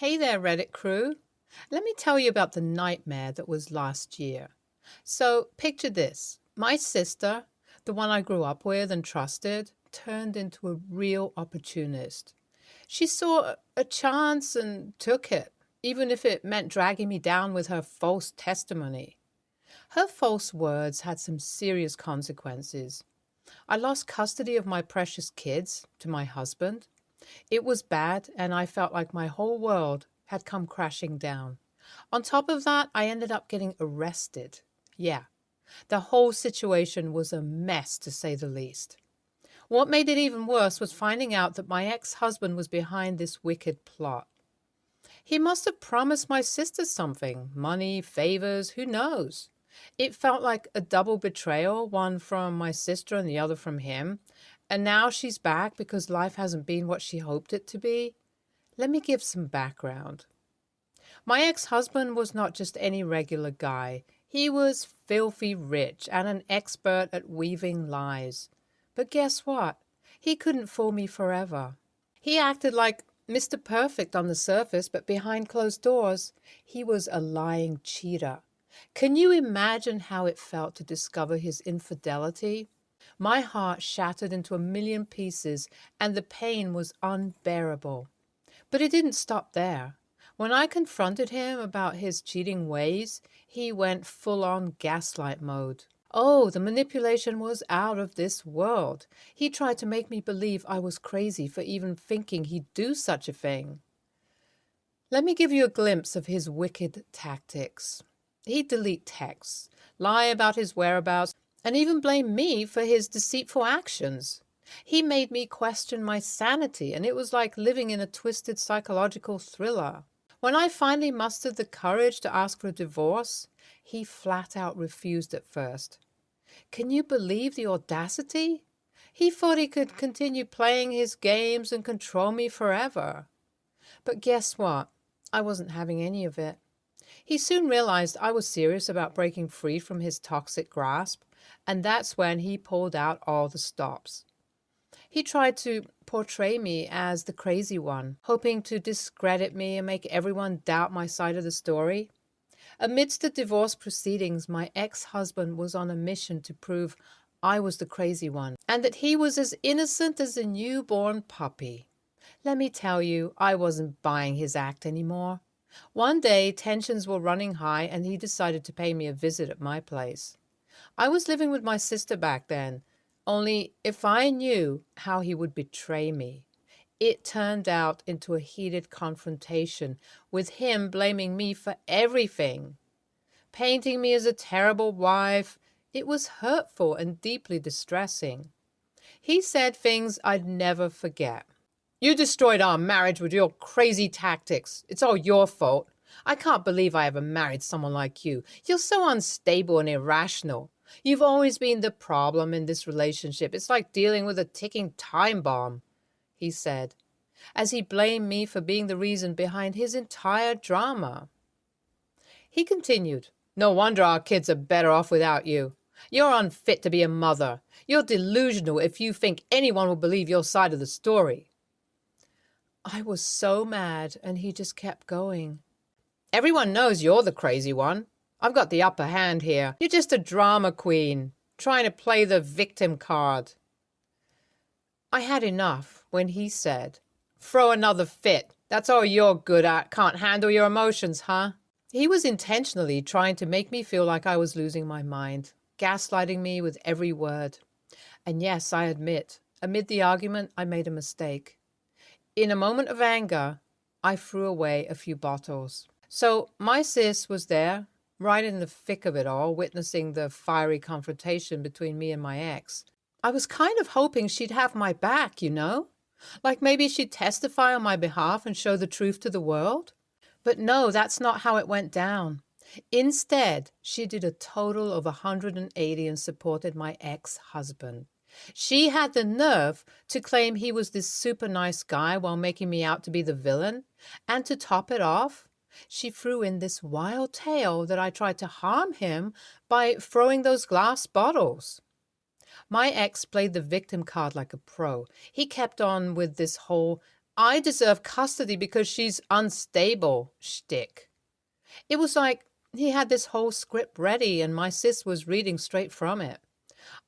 Hey there, Reddit crew. Let me tell you about the nightmare that was last year. So, picture this. My sister, the one I grew up with and trusted, turned into a real opportunist. She saw a chance and took it, even if it meant dragging me down with her false testimony. Her false words had some serious consequences. I lost custody of my precious kids to my husband. It was bad, and I felt like my whole world had come crashing down. On top of that, I ended up getting arrested. Yeah, the whole situation was a mess, to say the least. What made it even worse was finding out that my ex-husband was behind this wicked plot. He must have promised my sister something, money, favors, who knows? It felt like a double betrayal, one from my sister and the other from him. And now she's back because life hasn't been what she hoped it to be. Let me give some background. My ex-husband was not just any regular guy. He was filthy rich and an expert at weaving lies. But guess what? He couldn't fool me forever. He acted like Mr. Perfect on the surface, but behind closed doors, he was a lying cheater. Can you imagine how it felt to discover his infidelity? My heart shattered into a million pieces, and the pain was unbearable. But it didn't stop there. When I confronted him about his cheating ways, he went full-on gaslight mode. Oh, the manipulation was out of this world. He tried to make me believe I was crazy for even thinking he'd do such a thing. Let me give you a glimpse of his wicked tactics. He'd delete texts, lie about his whereabouts, and even blame me for his deceitful actions. He made me question my sanity, and it was like living in a twisted psychological thriller. When I finally mustered the courage to ask for a divorce, he flat out refused at first. Can you believe the audacity? He thought he could continue playing his games and control me forever. But guess what? I wasn't having any of it. He soon realized I was serious about breaking free from his toxic grasp, and that's when he pulled out all the stops. He tried to portray me as the crazy one, hoping to discredit me and make everyone doubt my side of the story. Amidst the divorce proceedings, my ex-husband was on a mission to prove I was the crazy one, and that he was as innocent as a newborn puppy. Let me tell you, I wasn't buying his act anymore. One day, tensions were running high, and he decided to pay me a visit at my place. I was living with my sister back then, only if I knew how he would betray me. It turned out into a heated confrontation, with him blaming me for everything, painting me as a terrible wife. It was hurtful and deeply distressing. He said things I'd never forget. You destroyed our marriage with your crazy tactics. It's all your fault. I can't believe I ever married someone like you. You're so unstable and irrational. You've always been the problem in this relationship. It's like dealing with a ticking time bomb, he said, as he blamed me for being the reason behind his entire drama. He continued, no wonder our kids are better off without you. You're unfit to be a mother. You're delusional if you think anyone will believe your side of the story. I was so mad, and he just kept going. Everyone knows you're the crazy one. I've got the upper hand here. You're just a drama queen, trying to play the victim card. I had enough when he said, throw another fit. That's all you're good at. Can't handle your emotions, huh? He was intentionally trying to make me feel like I was losing my mind, gaslighting me with every word. And yes, I admit, amid the argument, I made a mistake. In a moment of anger, I threw away a few bottles. So my sis was there, right in the thick of it all, witnessing the fiery confrontation between me and my ex. I was kind of hoping she'd have my back, you know? Like maybe she'd testify on my behalf and show the truth to the world. But no, that's not how it went down. Instead, she did a total of 180 and supported my ex-husband. She had the nerve to claim he was this super nice guy while making me out to be the villain. And to top it off, she threw in this wild tale that I tried to harm him by throwing those glass bottles. My ex played the victim card like a pro. He kept on with this whole I deserve custody because she's unstable shtick. It was like he had this whole script ready and my sis was reading straight from it.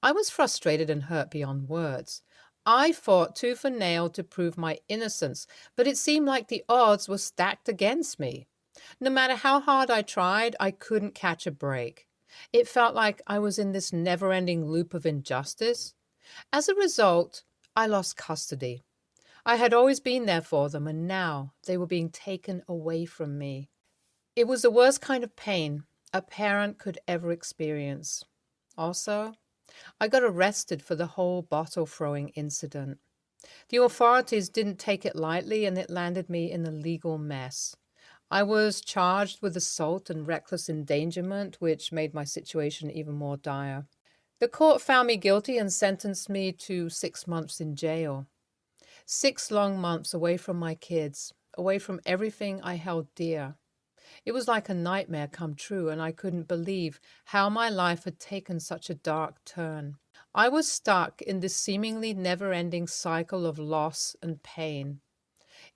I was frustrated and hurt beyond words. I fought tooth and nail to prove my innocence, but it seemed like the odds were stacked against me. No matter how hard I tried, I couldn't catch a break. It felt like I was in this never-ending loop of injustice. As a result, I lost custody. I had always been there for them, and now they were being taken away from me. It was the worst kind of pain a parent could ever experience. Also, I got arrested for the whole bottle throwing incident. The authorities didn't take it lightly, and it landed me in a legal mess. I was charged with assault and reckless endangerment, which made my situation even more dire. The court found me guilty and sentenced me to 6 months in jail. 6 long months away from my kids, away from everything I held dear. It was like a nightmare come true, and I couldn't believe how my life had taken such a dark turn. I was stuck in this seemingly never-ending cycle of loss and pain.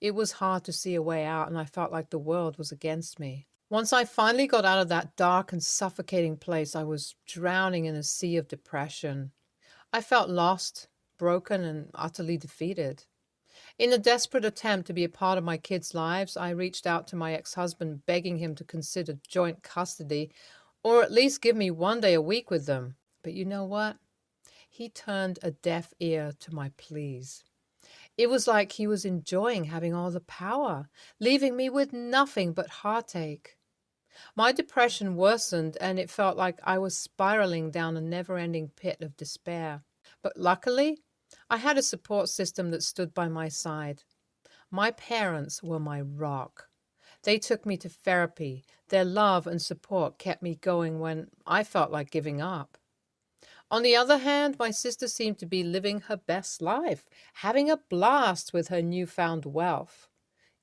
It was hard to see a way out, and I felt like the world was against me. Once I finally got out of that dark and suffocating place, I was drowning in a sea of depression. I felt lost, broken, and utterly defeated. In a desperate attempt to be a part of my kids' lives, I reached out to my ex-husband, begging him to consider joint custody, or at least give me 1 day a week with them. But you know what? He turned a deaf ear to my pleas. It was like he was enjoying having all the power, leaving me with nothing but heartache. My depression worsened, and it felt like I was spiraling down a never-ending pit of despair. But luckily, I had a support system that stood by my side. My parents were my rock. They took me to therapy. Their love and support kept me going when I felt like giving up. On the other hand, my sister seemed to be living her best life, having a blast with her newfound wealth.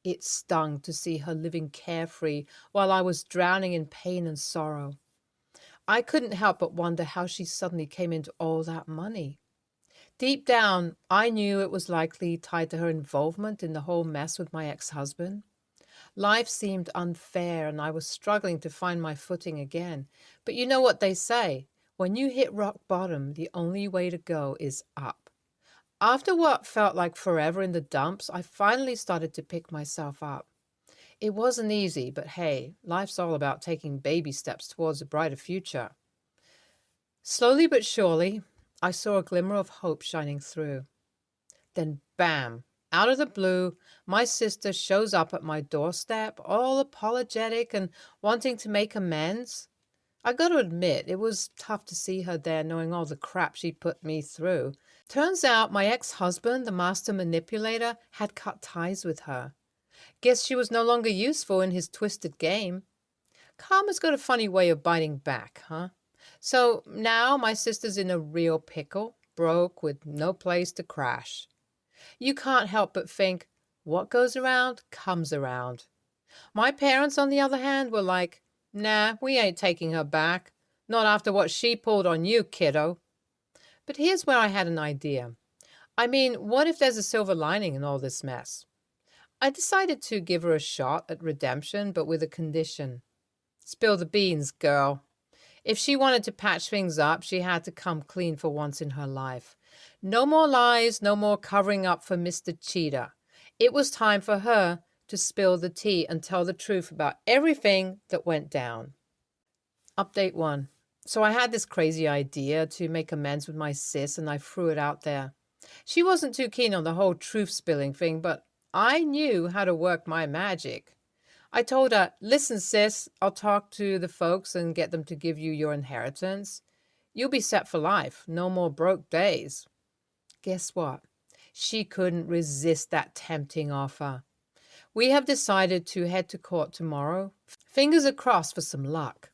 It stung to see her living carefree while I was drowning in pain and sorrow. I couldn't help but wonder how she suddenly came into all that money. Deep down, I knew it was likely tied to her involvement in the whole mess with my ex-husband. Life seemed unfair, and I was struggling to find my footing again. But you know what they say, when you hit rock bottom, the only way to go is up. After what felt like forever in the dumps, I finally started to pick myself up. It wasn't easy, but hey, life's all about taking baby steps towards a brighter future. Slowly but surely, I saw a glimmer of hope shining through. Then bam, out of the blue, my sister shows up at my doorstep, all apologetic and wanting to make amends. I got to admit, it was tough to see her there knowing all the crap she put me through. Turns out my ex-husband, the master manipulator, had cut ties with her. Guess she was no longer useful in his twisted game. Karma's got a funny way of biting back, huh? So now my sister's in a real pickle, broke with no place to crash. You can't help but think, what goes around comes around. My parents, on the other hand, were like, nah, we ain't taking her back. Not after what she pulled on you, kiddo. But here's where I had an idea. I mean, what if there's a silver lining in all this mess? I decided to give her a shot at redemption, but with a condition. Spill the beans, girl. If she wanted to patch things up, she had to come clean for once in her life. No more lies, no more covering up for Mr. Cheater. It was time for her to spill the tea and tell the truth about everything that went down. Update 1. So I had this crazy idea to make amends with my sis, and I threw it out there. She wasn't too keen on the whole truth-spilling thing, but I knew how to work my magic. I told her, listen, sis, I'll talk to the folks and get them to give you your inheritance. You'll be set for life. No more broke days. Guess what? She couldn't resist that tempting offer. We have decided to head to court tomorrow. Fingers are crossed for some luck.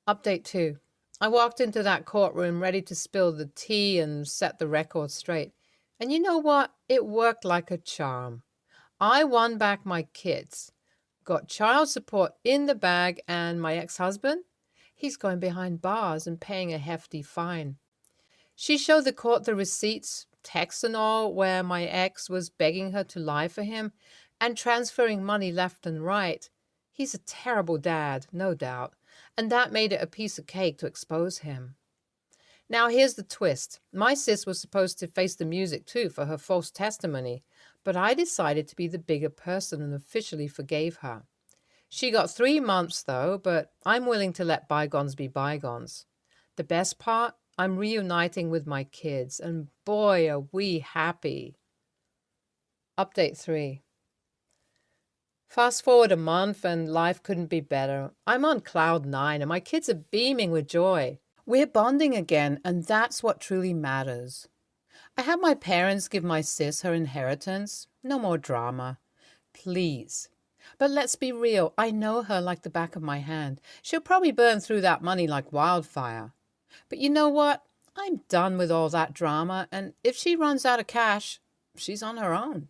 Update 2. I walked into that courtroom ready to spill the tea and set the record straight. And you know what? It worked like a charm. I won back my kids, got child support in the bag, and my ex-husband? He's going behind bars and paying a hefty fine. She showed the court the receipts, texts and all where my ex was begging her to lie for him and transferring money left and right. He's a terrible dad, no doubt, and that made it a piece of cake to expose him. Now, here's the twist. My sis was supposed to face the music too for her false testimony, but I decided to be the bigger person and officially forgave her. She got 3 months though, but I'm willing to let bygones be bygones. The best part? I'm reuniting with my kids, and boy, are we happy. Update 3. Fast forward a month and life couldn't be better. I'm on cloud 9 and my kids are beaming with joy. We're bonding again, and that's what truly matters. I had my parents give my sis her inheritance. No more drama. Please. But let's be real. I know her like the back of my hand. She'll probably burn through that money like wildfire. But you know what? I'm done with all that drama, and if she runs out of cash, she's on her own.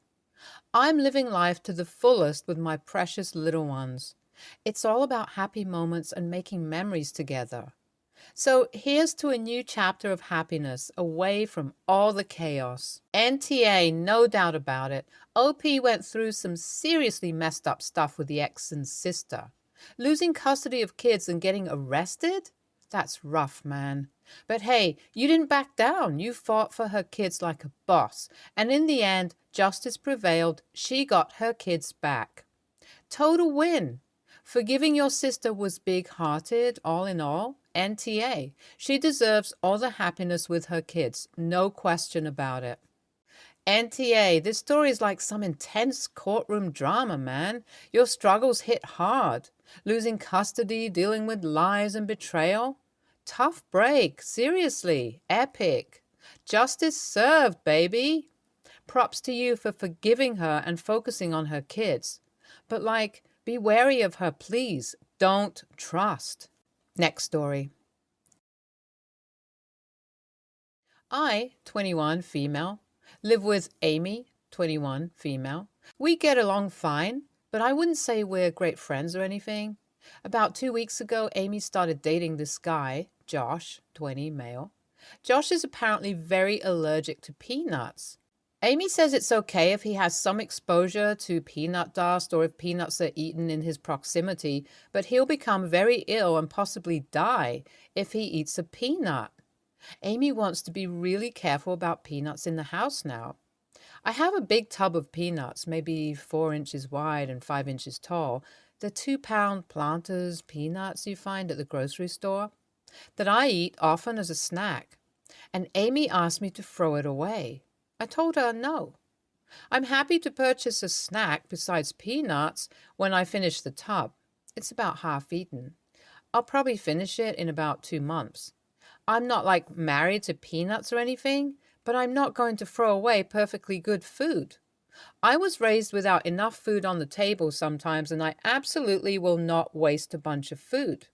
I'm living life to the fullest with my precious little ones. It's all about happy moments and making memories together. So here's to a new chapter of happiness, away from all the chaos. NTA, no doubt about it. OP went through some seriously messed up stuff with the ex and sister. Losing custody of kids and getting arrested? That's rough, man. But hey, you didn't back down. You fought for her kids like a boss. And in the end, justice prevailed. She got her kids back. Total win. Forgiving your sister was big-hearted, all in all. NTA. She deserves all the happiness with her kids. No question about it. NTA, this story is like some intense courtroom drama, man. Your struggles hit hard. Losing custody, dealing with lies and betrayal. Tough break, seriously, epic. Justice served, baby. Props to you for forgiving her and focusing on her kids. But be wary of her, please. Don't trust. Next story. I, 21, female, live with Amy, 21, female. We get along fine, but I wouldn't say we're great friends or anything. About 2 weeks ago, Amy started dating this guy, Josh, 20, male. Josh is apparently very allergic to peanuts. Amy says it's okay if he has some exposure to peanut dust or if peanuts are eaten in his proximity, but he'll become very ill and possibly die if he eats a peanut. Amy wants to be really careful about peanuts in the house now. I have a big tub of peanuts, maybe 4 inches wide and 5 inches tall. The 2-pound Planters peanuts you find at the grocery store that I eat often as a snack. And Amy asked me to throw it away. I told her no. I'm happy to purchase a snack besides peanuts when I finish the tub. It's about half eaten. I'll probably finish it in about 2 months. I'm not married to peanuts or anything, but I'm not going to throw away perfectly good food. I was raised without enough food on the table sometimes, and I absolutely will not waste a bunch of food.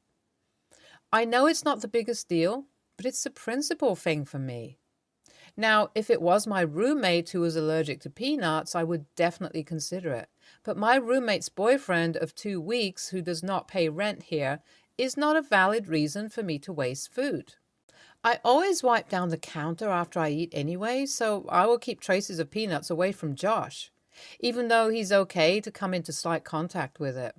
I know it's not the biggest deal, but it's a principal thing for me. Now, if it was my roommate who was allergic to peanuts, I would definitely consider it. But my roommate's boyfriend of 2 weeks, who does not pay rent here, is not a valid reason for me to waste food. I always wipe down the counter after I eat anyway, so I will keep traces of peanuts away from Josh, even though he's okay to come into slight contact with it.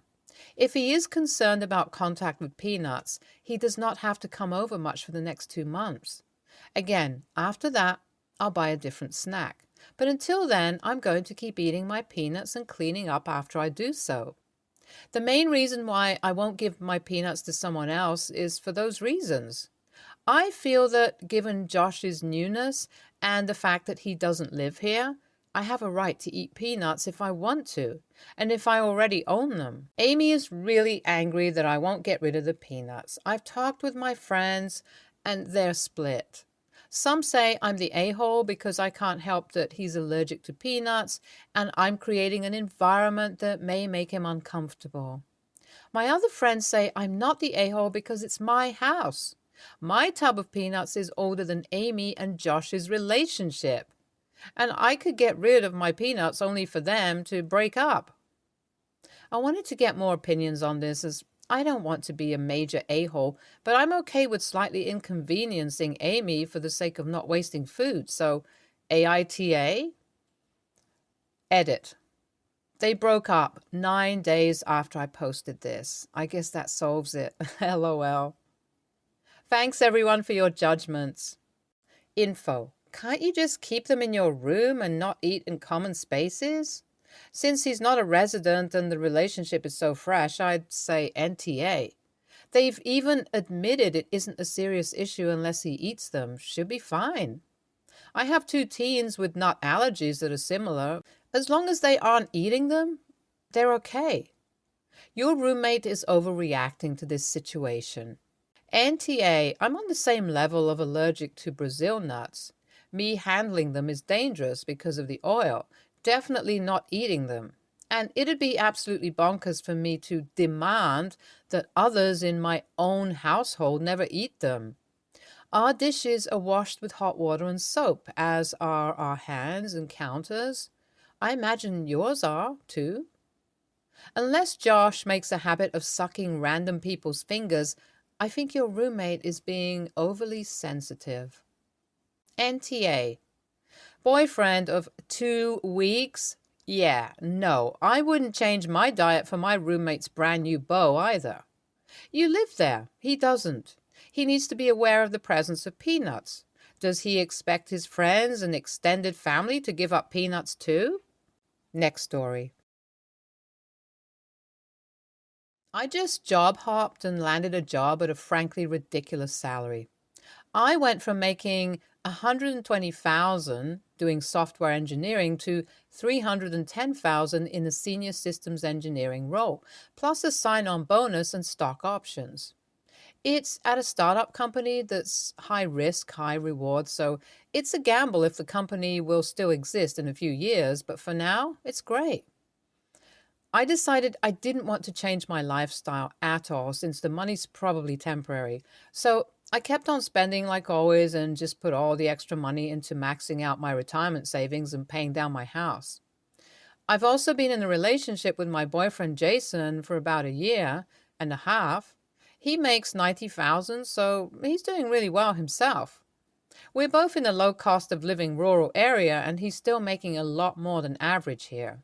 If he is concerned about contact with peanuts, he does not have to come over much for the next 2 months. Again, after that, I'll buy a different snack. But until then, I'm going to keep eating my peanuts and cleaning up after I do so. The main reason why I won't give my peanuts to someone else is for those reasons. I feel that given Josh's newness and the fact that he doesn't live here, I have a right to eat peanuts if I want to, and if I already own them. Amy is really angry that I won't get rid of the peanuts. I've talked with my friends, and they're split. Some say I'm the a-hole because I can't help that he's allergic to peanuts, and I'm creating an environment that may make him uncomfortable. My other friends say I'm not the a-hole because it's my house. My tub of peanuts is older than Amy and Josh's relationship, and I could get rid of my peanuts only for them to break up. I wanted to get more opinions on this, as I don't want to be a major a-hole, but I'm okay with slightly inconveniencing Amy for the sake of not wasting food. So AITA, edit. They broke up 9 days after I posted this. I guess that solves it. LOL. Thanks everyone for your judgments. Info. Can't you just keep them in your room and not eat in common spaces? Since he's not a resident and the relationship is so fresh, I'd say NTA. They've even admitted it isn't a serious issue unless he eats them. Should be fine. I have 2 teens with nut allergies that are similar. As long as they aren't eating them, they're okay. Your roommate is overreacting to this situation. NTA, I'm on the same level of allergic to Brazil nuts. Me handling them is dangerous because of the oil. Definitely not eating them. And it'd be absolutely bonkers for me to demand that others in my own household never eat them. Our dishes are washed with hot water and soap, as are our hands and counters. I imagine yours are, too. Unless Josh makes a habit of sucking random people's fingers, I think your roommate is being overly sensitive. NTA. Boyfriend of 2 weeks? Yeah, no, I wouldn't change my diet for my roommate's brand new beau either. You live there. He doesn't. He needs to be aware of the presence of peanuts. Does he expect his friends and extended family to give up peanuts too? Next story. I just job hopped and landed a job at a frankly ridiculous salary. I went from making $120,000 doing software engineering to $310,000 in a senior systems engineering role, plus a sign-on bonus and stock options. It's at a startup company that's high risk, high reward, so it's a gamble if the company will still exist in a few years, but for now, it's great. I decided I didn't want to change my lifestyle at all since the money's probably temporary. So I kept on spending like always and just put all the extra money into maxing out my retirement savings and paying down my house. I've also been in a relationship with my boyfriend Jason for about a year and a half. He makes $90,000, so he's doing really well himself. We're both in a low cost of living rural area and he's still making a lot more than average here.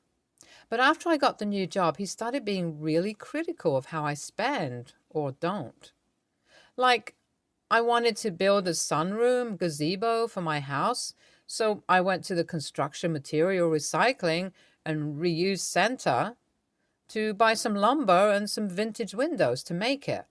But after I got the new job, he started being really critical of how I spend or don't. Like, I wanted to build a sunroom gazebo for my house, so I went to the construction material recycling and reuse center to buy some lumber and some vintage windows to make it.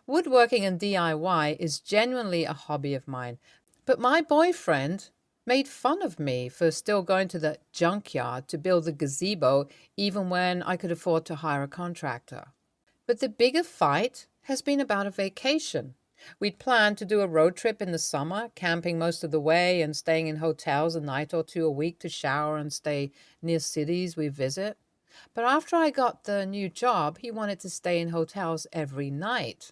Woodworking and DIY is genuinely a hobby of mine, but my boyfriend made fun of me for still going to the junkyard to build the gazebo even when I could afford to hire a contractor. But the bigger fight has been about a vacation. We'd planned to do a road trip in the summer, camping most of the way and staying in hotels a night or two a week to shower and stay near cities we visit. But after I got the new job, he wanted to stay in hotels every night.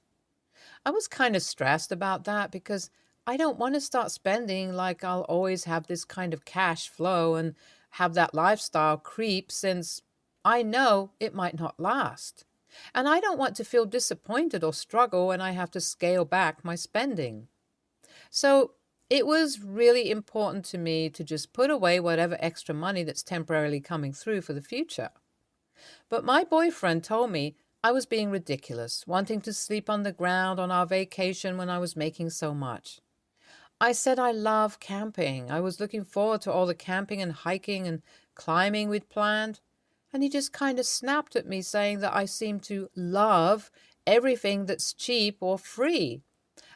I was kind of stressed about that because I don't want to start spending like I'll always have this kind of cash flow and have that lifestyle creep since I know it might not last. And I don't want to feel disappointed or struggle when I have to scale back my spending. So it was really important to me to just put away whatever extra money that's temporarily coming through for the future. But my boyfriend told me I was being ridiculous, wanting to sleep on the ground on our vacation when I was making so much. I said I love camping. I was looking forward to all the camping and hiking and climbing we'd planned. And he just kind of snapped at me saying that I seem to love everything that's cheap or free.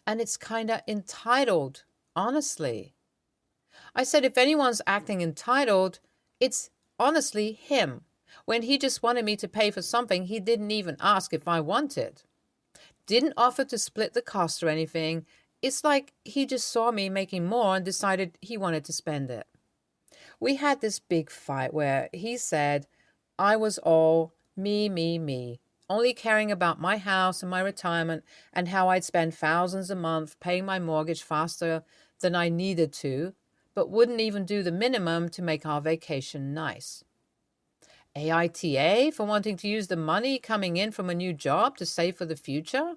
And it's kind of entitled, honestly. I said if anyone's acting entitled, it's honestly him. When he just wanted me to pay for something he didn't even ask if I wanted. Didn't offer to split the cost or anything. It's like he just saw me making more and decided he wanted to spend it. We had this big fight where he said I was all me, only caring about my house and my retirement and how I'd spend thousands a month paying my mortgage faster than I needed to, but wouldn't even do the minimum to make our vacation nice. AITA for wanting to use the money coming in from a new job to save for the future?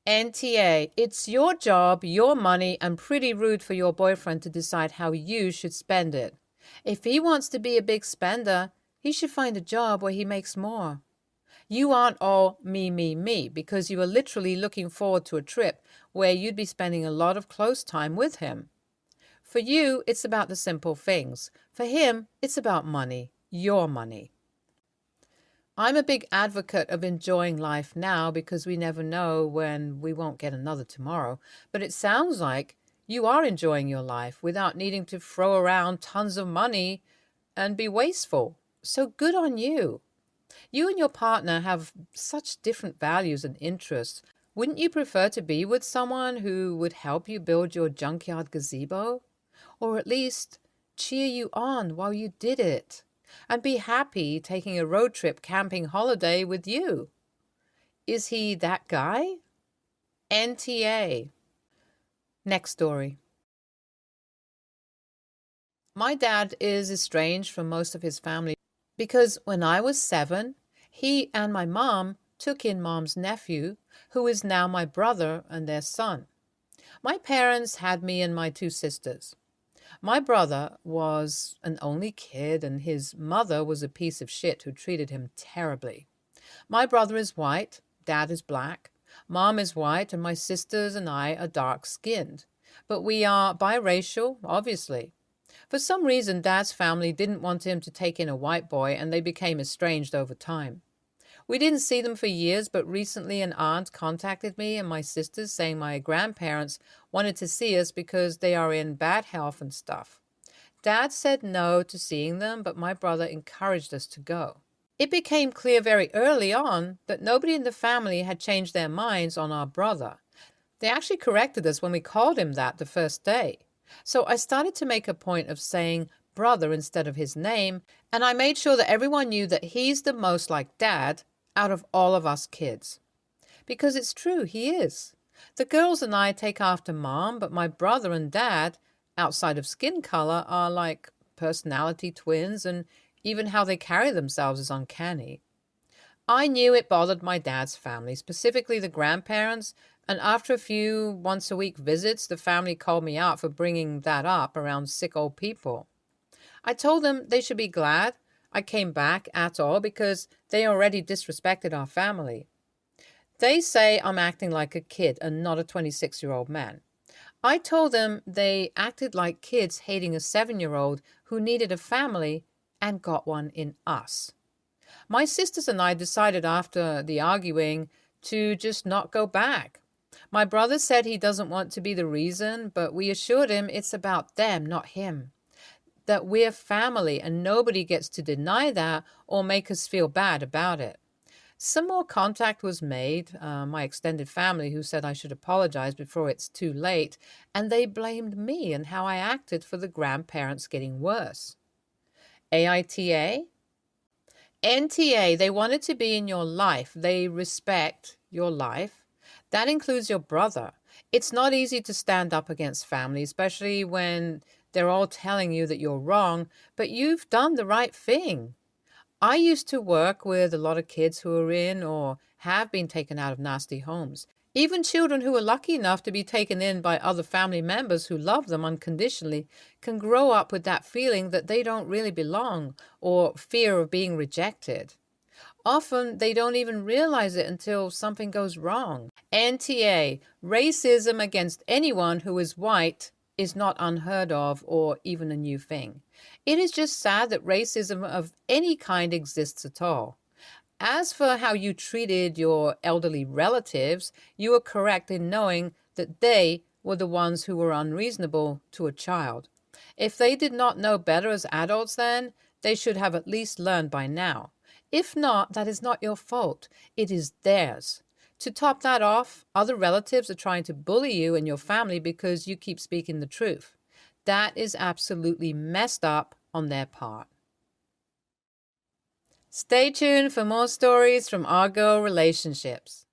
NTA, it's your job, your money, and pretty rude for your boyfriend to decide how you should spend it. If he wants to be a big spender, he should find a job where he makes more. You aren't all me, because you are literally looking forward to a trip where you'd be spending a lot of close time with him. For you, it's about the simple things. For him, it's about money, your money. I'm a big advocate of enjoying life now because we never know when we won't get another tomorrow. But it sounds like you are enjoying your life without needing to throw around tons of money and be wasteful. So good on you. You and your partner have such different values and interests. Wouldn't you prefer to be with someone who would help you build your junkyard gazebo? Or at least cheer you on while you did it? And be happy taking a road trip camping holiday with you? Is he that guy? NTA. Next story. My dad is estranged from most of his family because when I was 7, he and my mom took in mom's nephew, who is now my brother and their son. My parents had me and my 2 sisters. My brother was an only kid, and his mother was a piece of shit who treated him terribly. My brother is white, dad is black, mom is white, and my sisters and I are dark-skinned. But we are biracial, obviously. For some reason, dad's family didn't want him to take in a white boy, and they became estranged over time. We didn't see them for years, but recently an aunt contacted me and my sisters saying my grandparents wanted to see us because they are in bad health and stuff. Dad said no to seeing them, but my brother encouraged us to go. It became clear very early on that nobody in the family had changed their minds on our brother. They actually corrected us when we called him that the first day. So I started to make a point of saying brother instead of his name, and I made sure that everyone knew that he's the most like Dad out of all of us kids. Because it's true, he is. The girls and I take after Mom, but my brother and Dad, outside of skin color, are like personality twins, and even how they carry themselves is uncanny. I knew it bothered my dad's family, specifically the grandparents, and after a few once-a-week visits, the family called me out for bringing that up around sick old people. I told them they should be glad I came back at all because they already disrespected our family. They say I'm acting like a kid and not a 26-year-old man. I told them they acted like kids hating a 7-year-old who needed a family and got one in us. My sisters and I decided after the arguing to just not go back. My brother said he doesn't want to be the reason, but we assured him it's about them, not him. That we're family and nobody gets to deny that or make us feel bad about it. Some more contact was made, my extended family who said I should apologize before it's too late, and they blamed me and how I acted for the grandparents getting worse. AITA? NTA, they wanted to be in your life. They respect your life. That includes your brother. It's not easy to stand up against family, especially when they're all telling you that you're wrong, but you've done the right thing. I used to work with a lot of kids who are in or have been taken out of nasty homes. Even children who are lucky enough to be taken in by other family members who love them unconditionally can grow up with that feeling that they don't really belong or fear of being rejected. Often they don't even realize it until something goes wrong. NTA, racism against anyone who is white is not unheard of or even a new thing. It is just sad that racism of any kind exists at all. As for how you treated your elderly relatives, you are correct in knowing that they were the ones who were unreasonable to a child. If they did not know better as adults then, they should have at least learned by now. If not, that is not your fault. It is theirs. To top that off, other relatives are trying to bully you and your family because you keep speaking the truth. That is absolutely messed up on their part. Stay tuned for more stories from our girl relationships.